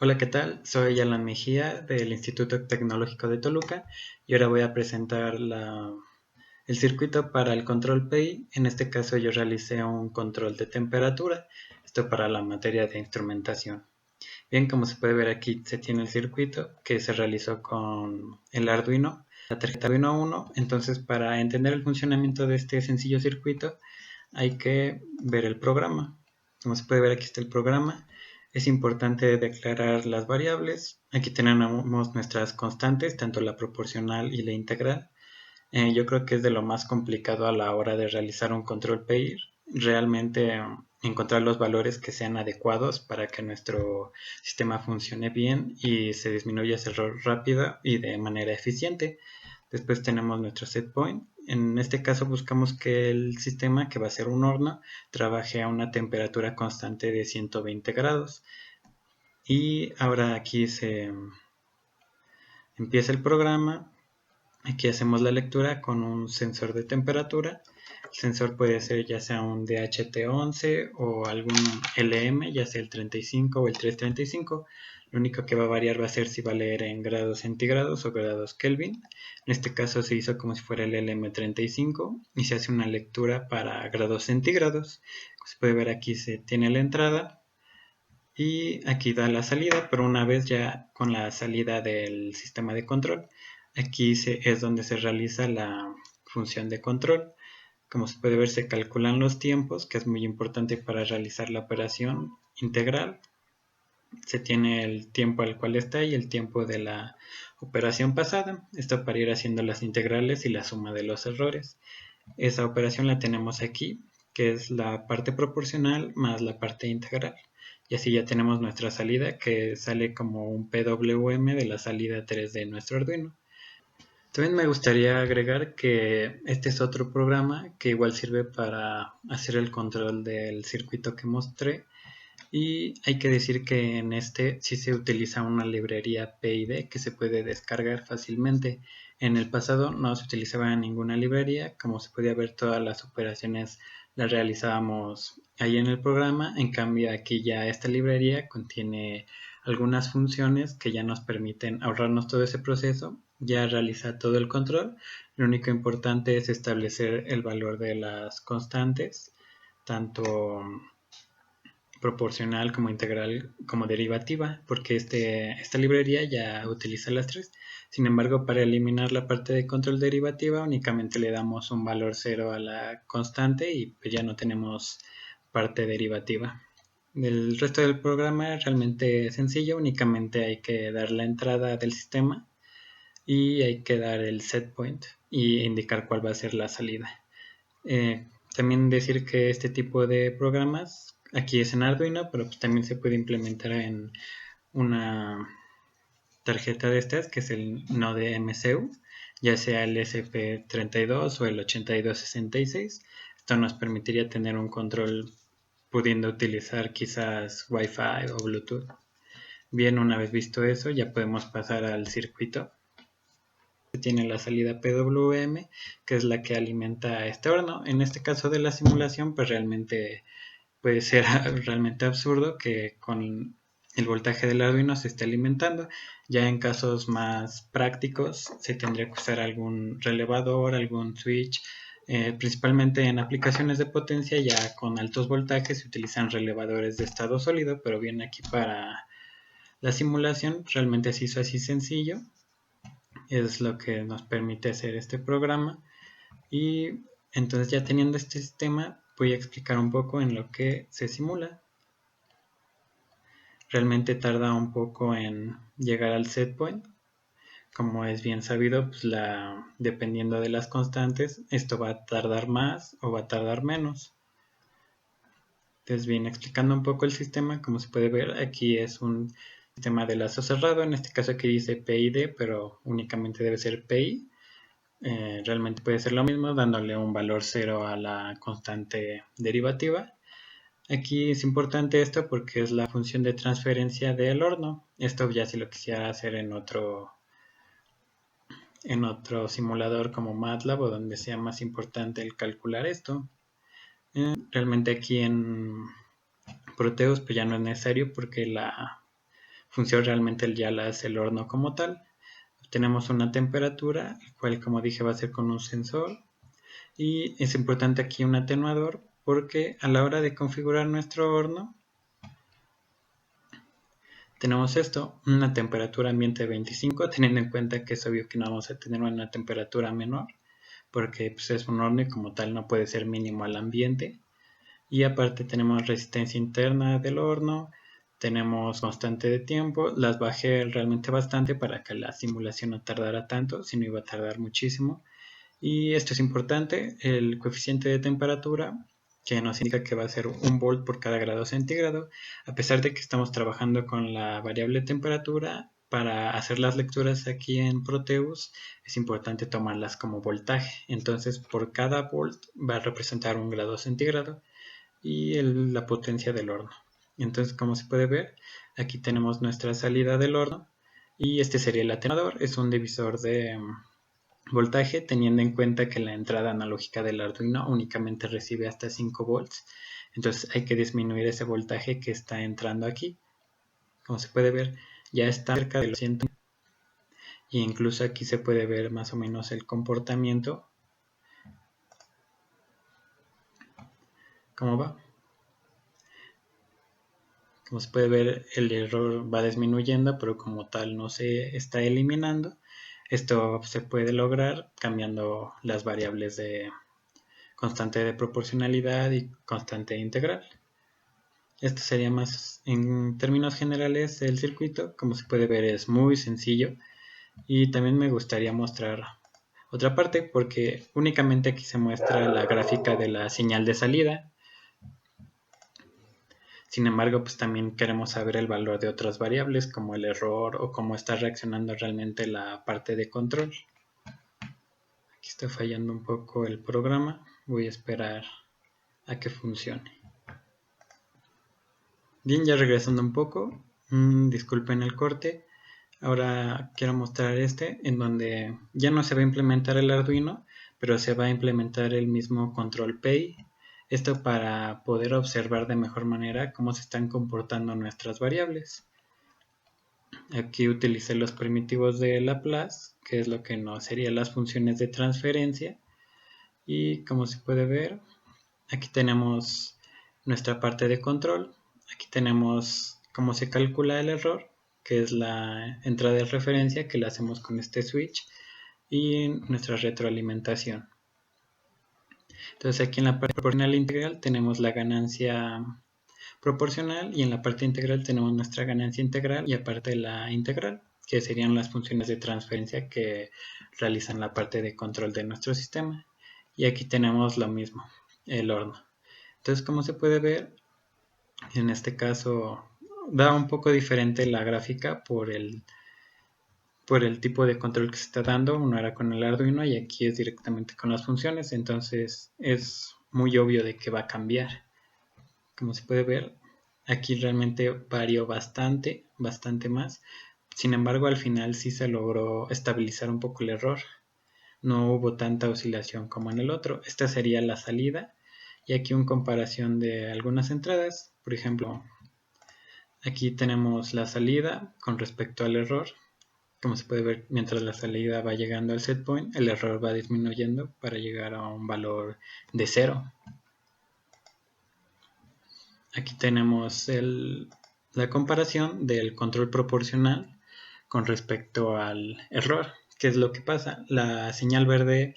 Hola, ¿qué tal? Soy Alan Mejía del Instituto Tecnológico de Toluca y ahora voy a presentar el circuito para el control PI. En este caso yo realicé un control de temperatura, esto para la materia de instrumentación. Bien, como se puede ver aquí se tiene el circuito que se realizó con el Arduino, la tarjeta Arduino 1. Entonces, para entender el funcionamiento de este sencillo circuito hay que ver el programa. Como se puede ver, aquí está el programa. Es importante declarar las variables. Aquí tenemos nuestras constantes, tanto la proporcional y la integral. Yo creo que es de lo más complicado a la hora de realizar un control PI. Realmente encontrar los valores que sean adecuados para que nuestro sistema funcione bien y se disminuya ese error rápido y de manera eficiente. Después tenemos nuestro set point. En este caso buscamos que el sistema, que va a ser un horno, trabaje a una temperatura constante de 120 grados. Y ahora aquí se empieza el programa. Aquí hacemos la lectura con un sensor de temperatura. El sensor puede ser ya sea un DHT11 o algún LM, ya sea el 35 o el 335. Lo único que va a variar va a ser si va a leer en grados centígrados o grados Kelvin. En este caso se hizo como si fuera el LM35 y se hace una lectura para grados centígrados. Como se puede ver, aquí se tiene la entrada y aquí da la salida, pero una vez ya con la salida del sistema de control, aquí es donde se realiza la función de control. Como se puede ver, se calculan los tiempos, que es muy importante para realizar la operación integral. Se tiene el tiempo al cual está y el tiempo de la operación pasada. Esto para ir haciendo las integrales y la suma de los errores. Esa operación la tenemos aquí, que es la parte proporcional más la parte integral. Y así ya tenemos nuestra salida, que sale como un PWM de la salida 3 de nuestro Arduino. También me gustaría agregar que este es otro programa que igual sirve para hacer el control del circuito que mostré. Y hay que decir que en este sí se utiliza una librería PID que se puede descargar fácilmente. En el pasado no se utilizaba ninguna librería, como se podía ver, todas las operaciones las realizábamos ahí en el programa. En cambio, aquí ya esta librería contiene algunas funciones que ya nos permiten ahorrarnos todo ese proceso. Ya realiza todo el control. Lo único importante es establecer el valor de las constantes, tanto proporcional como integral como derivativa, porque esta librería ya utiliza las tres. Sin embargo, para eliminar la parte de control derivativa únicamente le damos un valor cero a la constante y pues ya no tenemos parte derivativa. El resto del programa es realmente sencillo, únicamente hay que dar la entrada del sistema y hay que dar el set point y indicar cuál va a ser la salida. Eh, También decir que este tipo de programas, aquí es en Arduino, pero pues también se puede implementar en una tarjeta de estas, que es el Node MCU, ya sea el SP32 o el 8266. Esto nos permitiría tener un control pudiendo utilizar quizás Wi-Fi o Bluetooth. Bien, una vez visto eso, ya podemos pasar al circuito. Tiene la salida PWM, que es la que alimenta este horno. En este caso de la simulación, pues realmente puede ser realmente absurdo que con el voltaje del Arduino se esté alimentando. Ya en casos más prácticos se tendría que usar algún relevador, algún switch. Principalmente en aplicaciones de potencia ya con altos voltajes se utilizan relevadores de estado sólido, pero bien, aquí para la simulación realmente se hizo así sencillo. Es lo que nos permite hacer este programa. Y entonces, ya teniendo este sistema, voy a explicar un poco en lo que se simula. Realmente tarda un poco en llegar al set point. Como es bien sabido, pues dependiendo de las constantes, esto va a tardar más o va a tardar menos. Entonces, bien, explicando un poco el sistema, como se puede ver, aquí es un sistema de lazo cerrado. En este caso aquí dice PID, pero únicamente debe ser PI. Realmente puede ser lo mismo dándole un valor cero a la constante derivativa. Aquí es importante esto porque es la función de transferencia del horno. Esto ya si lo quisiera hacer en otro simulador como MATLAB o donde sea más importante el calcular esto. Realmente aquí en Proteus pues ya no es necesario porque función realmente ya la hace el horno como tal. Tenemos una temperatura, el cual, como dije, va a ser con un sensor. Y es importante aquí un atenuador, porque a la hora de configurar nuestro horno, tenemos esto, una temperatura ambiente de 25, teniendo en cuenta que es obvio que no vamos a tener una temperatura menor, porque pues, es un horno y como tal no puede ser mínimo al ambiente. Y aparte tenemos resistencia interna del horno, tenemos constante de tiempo, las bajé realmente bastante para que la simulación no tardara tanto, si no iba a tardar muchísimo. Y esto es importante, el coeficiente de temperatura, que nos indica que va a ser 1 volt por cada grado centígrado, a pesar de que estamos trabajando con la variable temperatura. Para hacer las lecturas aquí en Proteus es importante tomarlas como voltaje, entonces por cada volt va a representar 1 grado centígrado y la potencia del horno. Entonces, como se puede ver, aquí tenemos nuestra salida del horno y este sería el atenuador, es un divisor de voltaje, teniendo en cuenta que la entrada analógica del Arduino únicamente recibe hasta 5 volts. Entonces hay que disminuir ese voltaje que está entrando aquí. Como se puede ver, ya está cerca de los 100. Y incluso aquí se puede ver más o menos el comportamiento. ¿Cómo va? Como se puede ver, el error va disminuyendo, pero como tal no se está eliminando. Esto se puede lograr cambiando las variables de constante de proporcionalidad y constante integral. Esto sería más en términos generales el circuito. Como se puede ver, es muy sencillo. Y también me gustaría mostrar otra parte, porque únicamente aquí se muestra la gráfica de la señal de salida. Sin embargo, pues también queremos saber el valor de otras variables como el error o cómo está reaccionando realmente la parte de control. Aquí está fallando un poco el programa. Voy a esperar a que funcione. Bien, ya regresando un poco. Disculpen el corte. Ahora quiero mostrar en donde ya no se va a implementar el Arduino, pero se va a implementar el mismo control PEI. Esto para poder observar de mejor manera cómo se están comportando nuestras variables. Aquí utilicé los primitivos de Laplace, que es lo que nos serían las funciones de transferencia. Y como se puede ver, aquí tenemos nuestra parte de control. Aquí tenemos cómo se calcula el error, que es la entrada de referencia que la hacemos con este switch, y nuestra retroalimentación. Entonces aquí en la parte proporcional integral tenemos la ganancia proporcional y en la parte integral tenemos nuestra ganancia integral y aparte la integral, que serían las funciones de transferencia que realizan la parte de control de nuestro sistema. Y aquí tenemos lo mismo, el horno. Entonces, como se puede ver, en este caso da un poco diferente la gráfica por el tipo de control que se está dando. Uno era con el Arduino y aquí es directamente con las funciones, entonces es muy obvio de que va a cambiar. Como se puede ver, aquí realmente varió bastante más. Sin embargo, al final sí se logró estabilizar un poco el error. No hubo tanta oscilación como en el otro. Esta sería la salida. Y aquí una comparación de algunas entradas. Por ejemplo, aquí tenemos la salida con respecto al error. Como se puede ver, mientras la salida va llegando al set point, el error va disminuyendo para llegar a un valor de 0. Aquí tenemos la comparación del control proporcional con respecto al error. ¿Qué es lo que pasa? La señal verde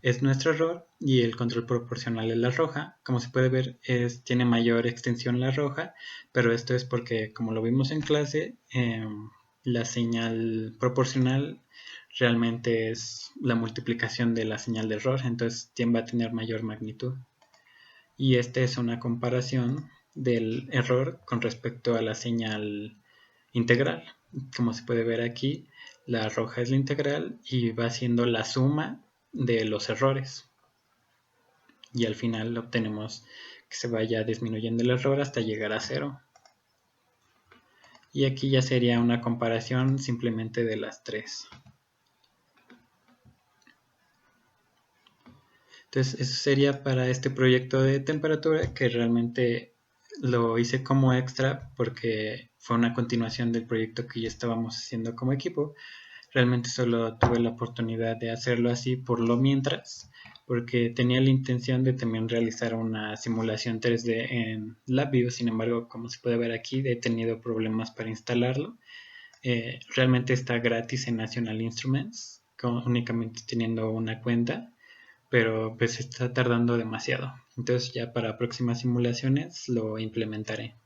es nuestro error y el control proporcional es la roja. Como se puede ver, tiene mayor extensión la roja, pero esto es porque, como lo vimos en clase, la señal proporcional realmente es la multiplicación de la señal de error, entonces va a tener mayor magnitud. Y esta es una comparación del error con respecto a la señal integral. Como se puede ver aquí, la roja es la integral y va siendo la suma de los errores. Y al final obtenemos que se vaya disminuyendo el error hasta llegar a 0. Y aquí ya sería una comparación simplemente de las tres. Entonces eso sería para este proyecto de temperatura, que realmente lo hice como extra porque fue una continuación del proyecto que ya estábamos haciendo como equipo. Realmente solo tuve la oportunidad de hacerlo así por lo mientras, porque tenía la intención de también realizar una simulación 3D en LabVIEW. Sin embargo, como se puede ver aquí, he tenido problemas para instalarlo. Realmente está gratis en National Instruments, únicamente teniendo una cuenta, pero pues está tardando demasiado. Entonces ya para próximas simulaciones lo implementaré.